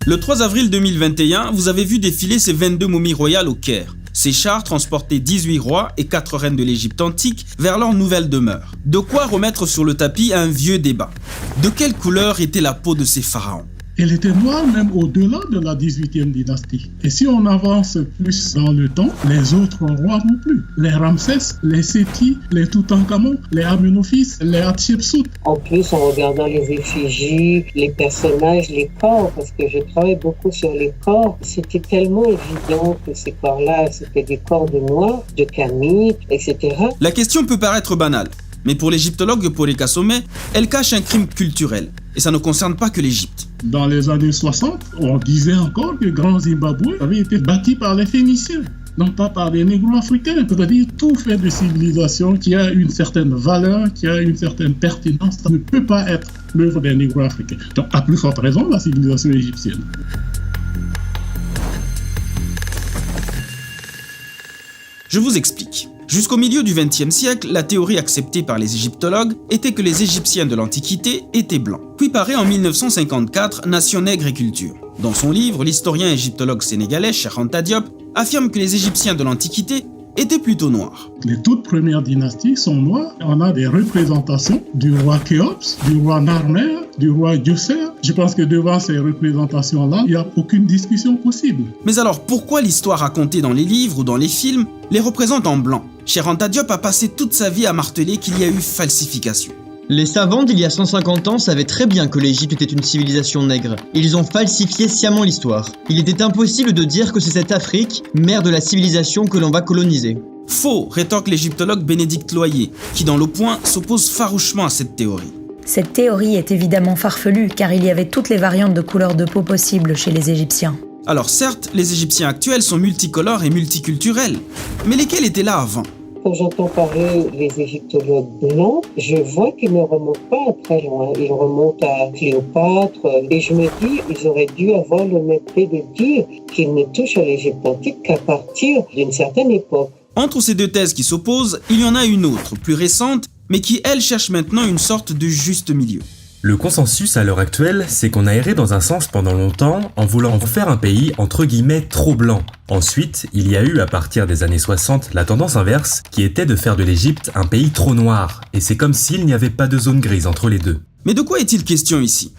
Le 3 avril 2021, vous avez vu défiler ces 22 momies royales au Caire. Ces chars transportaient 18 rois et 4 reines de l'Égypte antique vers leur nouvelle demeure. De quoi remettre sur le tapis un vieux débat. De quelle couleur était la peau de ces pharaons ? Elle était noire même au-delà de la 18e dynastie. Et si on avance plus dans le temps, les autres rois non plus. Les Ramsès, les Séti, les Toutankhamon, les Amenophis, les Hatshepsut. En plus, en regardant les effigies, les personnages, les corps, parce que je travaille beaucoup sur les corps, c'était tellement évident que ces corps-là, c'était des corps de noirs, de Camille, etc. La question peut paraître banale, mais pour l'égyptologue Yopore Kasome, elle cache un crime culturel. Et ça ne concerne pas que l'Égypte. Dans les années 60, on disait encore que Grand Zimbabwe avait été bâti par les Phéniciens, non pas par les négro-africains. C'est-à-dire tout fait de civilisation qui a une certaine valeur, qui a une certaine pertinence, ça ne peut pas être l'œuvre des négro-africains. Donc, à plus forte raison, la civilisation égyptienne. Je vous explique. Jusqu'au milieu du XXe siècle, la théorie acceptée par les égyptologues était que les Égyptiens de l'Antiquité étaient blancs. Puis paraît en 1954 Nation nègre et culture. Dans son livre, l'historien égyptologue sénégalais Cheikh Anta Diop affirme que les Égyptiens de l'Antiquité étaient plutôt noirs. Les toutes premières dynasties sont noires. On a des représentations du roi Khéops, du roi Narmer, du roi Djoser. Je pense que devant ces représentations-là, il n'y a aucune discussion possible. Mais alors pourquoi l'histoire racontée dans les livres ou dans les films les représente en blanc ? Cheikh Anta Diop a passé toute sa vie à marteler qu'il y a eu falsification. Les savants d'il y a 150 ans savaient très bien que l'Égypte était une civilisation nègre. Ils ont falsifié sciemment l'histoire. Il était impossible de dire que c'est cette Afrique, mère de la civilisation, que l'on va coloniser. Faux, rétorque l'égyptologue Bénédicte Loyer, qui dans Le Point s'oppose farouchement à cette théorie. Cette théorie est évidemment farfelue car il y avait toutes les variantes de couleurs de peau possibles chez les Égyptiens. Alors certes, les Égyptiens actuels sont multicolores et multiculturels, mais lesquels étaient là avant ? Quand j'entends parler les égyptologues blancs, je vois qu'ils ne remontent pas très loin. Ils remontent à Cléopâtre et je me dis, ils auraient dû avoir l'honnêteté de dire qu'ils ne touchent à l'Égypte antique qu'à partir d'une certaine époque. Entre ces deux thèses qui s'opposent, il y en a une autre, plus récente, mais qui, elle, cherche maintenant une sorte de juste milieu. Le consensus à l'heure actuelle, c'est qu'on a erré dans un sens pendant longtemps en voulant faire un pays entre guillemets trop blanc. Ensuite, il y a eu à partir des années 60 la tendance inverse qui était de faire de l'Égypte un pays trop noir. Et c'est comme s'il n'y avait pas de zone grise entre les deux. Mais de quoi est-il question ici ?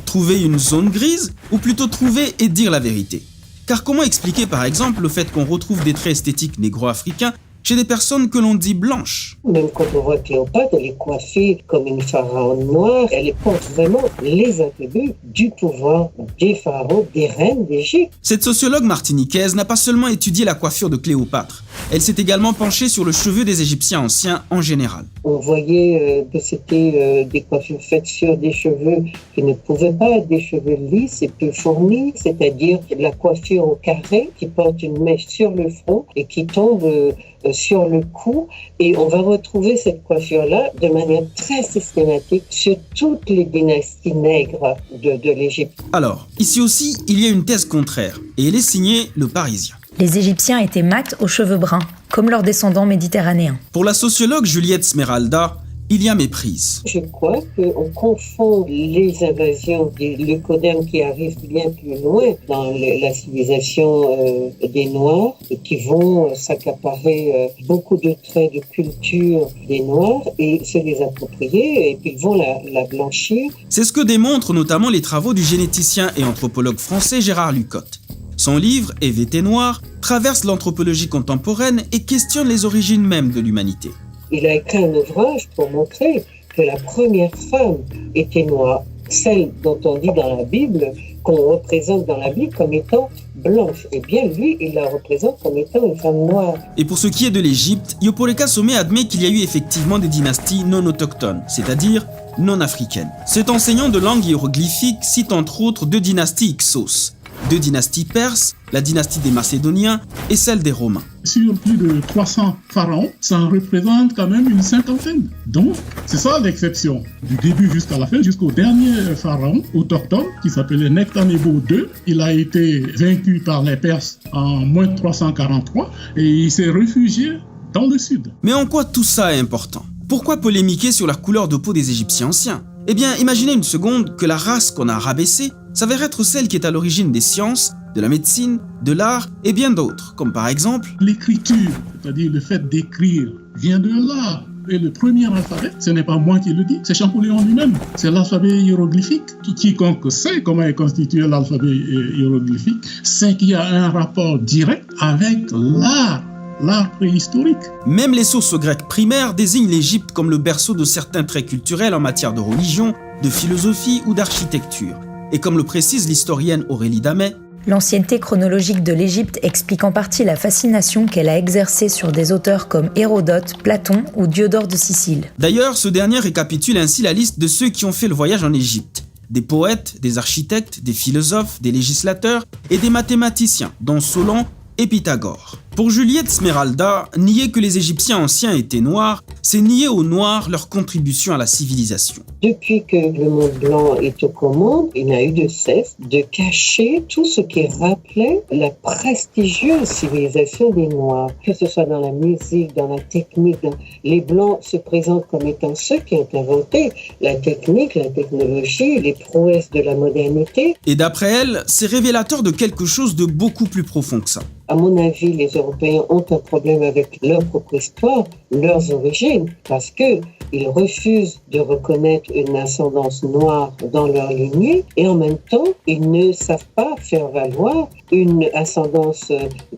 Trouver une zone grise ou plutôt trouver et dire la vérité ? Car comment expliquer par exemple le fait qu'on retrouve des traits esthétiques négro-africains chez des personnes que l'on dit blanches. Même quand on voit Cléopâtre, elle est coiffée comme une pharaon noire, elle porte vraiment les attributs du pouvoir des pharaons, des reines d'Égypte. Cette sociologue martiniquaise n'a pas seulement étudié la coiffure de Cléopâtre, elle s'est également penchée sur le cheveu des Égyptiens anciens en général. On voyait que c'était des coiffures faites sur des cheveux qui ne pouvaient pas être des cheveux lisses et peu fournis, c'est-à-dire la coiffure au carré qui porte une mèche sur le front et qui tombe sur le cou, et on va retrouver cette coiffure-là de manière très systématique sur toutes les dynasties nègres de l'Égypte. Alors, ici aussi, il y a une thèse contraire, et elle est signée Le Parisien. Les Égyptiens étaient mat aux cheveux bruns, comme leurs descendants méditerranéens. Pour la sociologue Juliette Smeralda, il y a méprise. Je crois qu'on confond les invasions des leucodermes qui arrivent bien plus loin dans la civilisation des Noirs et qui vont s'accaparer beaucoup de traits de culture des Noirs et se les approprier et puis vont la blanchir. C'est ce que démontrent notamment les travaux du généticien et anthropologue français Gérard Lucotte. Son livre, EVT Noir, traverse l'anthropologie contemporaine et questionne les origines mêmes de l'humanité. Il a écrit un ouvrage pour montrer que la première femme était noire, celle dont on dit dans la Bible, qu'on représente dans la Bible comme étant blanche. Eh bien, lui, il la représente comme étant une femme noire. Et pour ce qui est de l'Égypte, Yopore Kasome admet qu'il y a eu effectivement des dynasties non autochtones, c'est-à-dire non africaines. Cet enseignant de langue hiéroglyphique cite entre autres deux dynasties Hyksos, deux dynasties perses, la dynastie des Macédoniens et celle des Romains. Sur plus de 300 pharaons, ça en représente quand même une cinquantaine. Donc, c'est ça l'exception. Du début jusqu'à la fin, jusqu'au dernier pharaon autochtone qui s'appelait Nectanebo II. Il a été vaincu par les Perses en moins 343 et il s'est réfugié dans le sud. Mais en quoi tout ça est important ? Pourquoi polémiquer sur la couleur de peau des Égyptiens anciens ? Eh bien, imaginez une seconde que la race qu'on a rabaissée s'avère être celle qui est à l'origine des sciences, de la médecine, de l'art et bien d'autres, comme par exemple L'écriture, c'est-à-dire le fait d'écrire, vient de là. Et le premier alphabet, ce n'est pas moi qui le dis, c'est Champollion lui-même. C'est l'alphabet hiéroglyphique. Quiconque sait comment est constitué l'alphabet hiéroglyphique sait qu'il y a un rapport direct avec l'art préhistorique. Même les sources grecques primaires désignent l'Égypte comme le berceau de certains traits culturels en matière de religion, de philosophie ou d'architecture. Et comme le précise l'historienne Aurélie Damet, l'ancienneté chronologique de l'Égypte explique en partie la fascination qu'elle a exercée sur des auteurs comme Hérodote, Platon ou Diodore de Sicile. D'ailleurs, ce dernier récapitule ainsi la liste de ceux qui ont fait le voyage en Égypte. Des poètes, des architectes, des philosophes, des législateurs et des mathématiciens, dont Solon et Pythagore. Pour Juliette Smeralda, nier que les Égyptiens anciens étaient noirs, c'est nier aux Noirs leur contribution à la civilisation. Depuis que le monde blanc est aux commandes, il n'a eu de cesse de cacher tout ce qui rappelait la prestigieuse civilisation des Noirs. Que ce soit dans la musique, dans la technique, les Blancs se présentent comme étant ceux qui ont inventé la technique, la technologie, les prouesses de la modernité. Et d'après elle, c'est révélateur de quelque chose de beaucoup plus profond que ça. À mon avis, les Européens ont un problème avec leur propre histoire, leurs origines, parce qu'ils refusent de reconnaître une ascendance noire dans leur lignée et en même temps, ils ne savent pas faire valoir une ascendance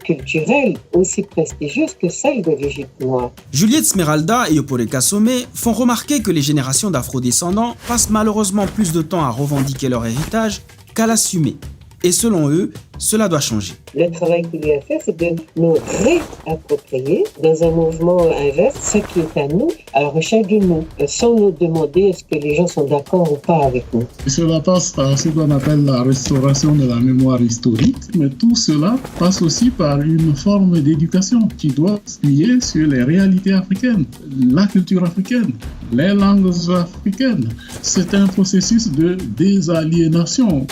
culturelle aussi prestigieuse que celle de l'Égypte noire. Juliette Smeralda et Yopore Kasome font remarquer que les générations d'afrodescendants passent malheureusement plus de temps à revendiquer leur héritage qu'à l'assumer. Et selon eux, cela doit changer. Le travail qu'il y a à faire, c'est de nous réapproprier dans un mouvement inverse ce qui est à nous, à la recherche de nous, sans nous demander est-ce que les gens sont d'accord ou pas avec nous. Et cela passe par ce qu'on appelle la restauration de la mémoire historique, mais tout cela passe aussi par une forme d'éducation qui doit s'appuyer sur les réalités africaines, la culture africaine, les langues africaines. C'est un processus de désaliénation.